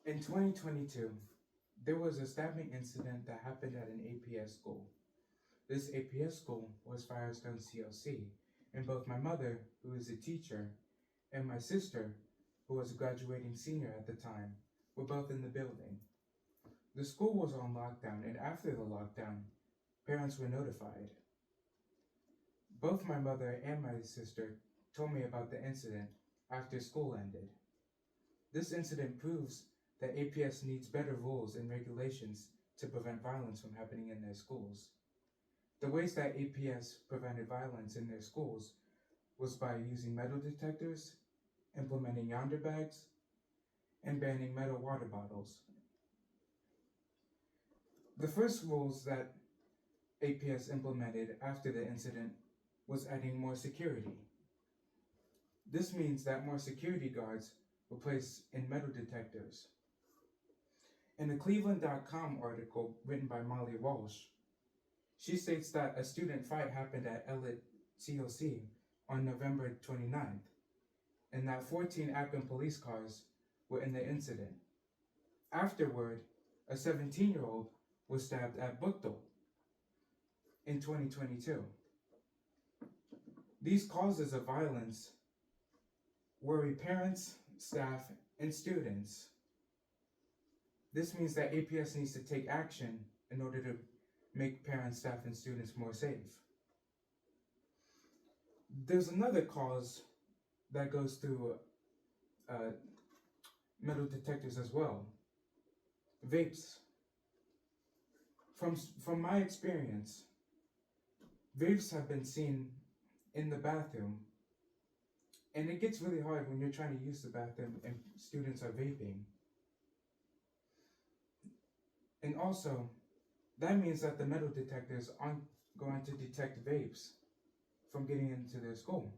In 2022, there was a stabbing incident that happened at an APS school. This APS school was Firestone CLC, and both my mother, who is a teacher, and my sister, who was a graduating senior at the time, were both in the building. The school was on lockdown, and after the lockdown, parents were notified. Both my mother and my sister told me about the incident after school ended. This incident proves that APS needs better rules and regulations to prevent violence from happening in their schools. The ways that APS prevented violence in their schools was by using metal detectors, implementing yonder bags, and banning metal water bottles. The first rules that APS implemented after the incident was adding more security. This means that more security guards were placed in metal detectors. In a Cleveland.com article written by Molly Walsh, she states that a student fight happened at Elliott COC on November 29th, and that 14 Akron police cars were in the incident. Afterward, a 17-year-old was stabbed at Buchtel in 2022. These causes of violence worry parents, staff, and students. This means that APS needs to take action in order to make parents, staff, and students more safe. There's another cause that goes through metal detectors as well. Vapes. From my experience, vapes have been seen in the bathroom, and it gets really hard when you're trying to use the bathroom and students are vaping. And also, that means that the metal detectors aren't going to detect vapes from getting into their school.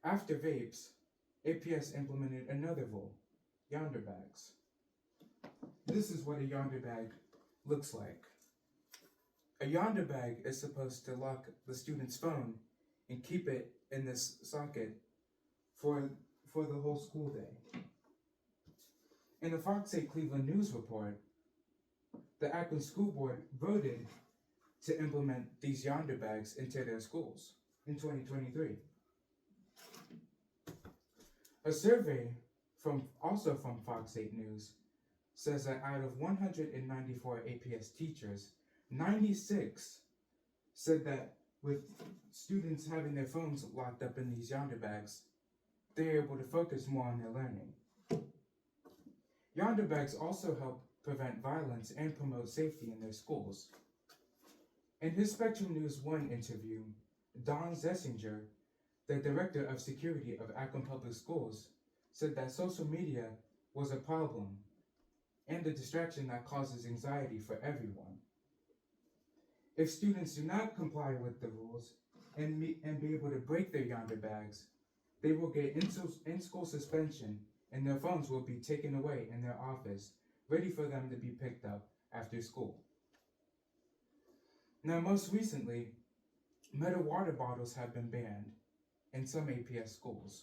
After vapes, APS implemented another rule, yonder bags. This is what a yonder bag looks like. A yonder bag is supposed to lock the student's phone and keep it in this socket for the whole school day. In a Fox 8 Cleveland News report, the Akron School Board voted to implement these yonder bags into their schools in 2023. A survey from Fox 8 News says that out of 194 APS teachers, 96 said that with students having their phones locked up in these yonder bags, they're able to focus more on their learning. Yonder bags also help prevent violence and promote safety in their schools. In his Spectrum News 1 interview, Don Zessinger, the director of security of Akron Public Schools, said that social media was a problem and a distraction that causes anxiety for everyone. If students do not comply with the rules and be able to break their yonder bags, they will get in-school suspension and their phones will be taken away in their office, ready for them to be picked up after school. Now, most recently, metal water bottles have been banned in some APS schools.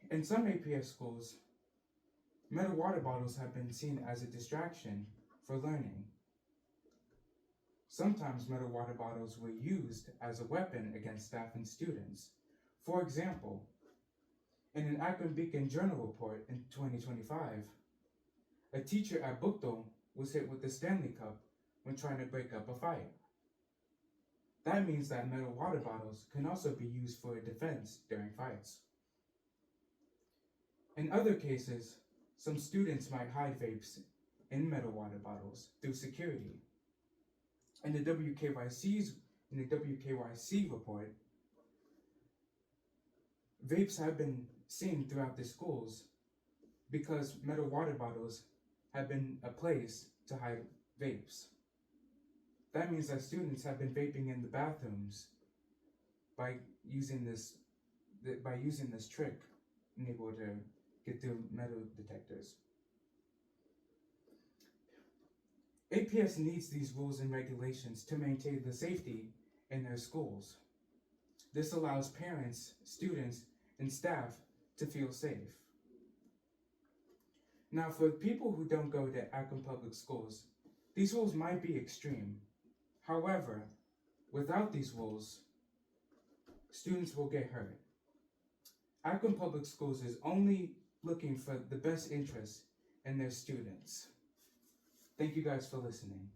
In some APS schools, metal water bottles have been seen as a distraction for learning. Sometimes metal water bottles were used as a weapon against staff and students. For example, in an Akron Beacon Journal report in 2025, a teacher at Buchtel was hit with a Stanley Cup when trying to break up a fight. That means that metal water bottles can also be used for defense during fights. In other cases, some students might hide vapes in metal water bottles through security. In the WKYC report, vapes have been seen throughout the schools because metal water bottles have been a place to hide vapes. That means that students have been vaping in the bathrooms by using this trick and able to get through metal detectors. APS needs these rules and regulations to maintain the safety in their schools. This allows parents, students, and staff to feel safe. Now, for people who don't go to Akron Public Schools, these rules might be extreme. However, without these rules, students will get hurt. Akron Public Schools is only looking for the best interest in their students. Thank you guys for listening.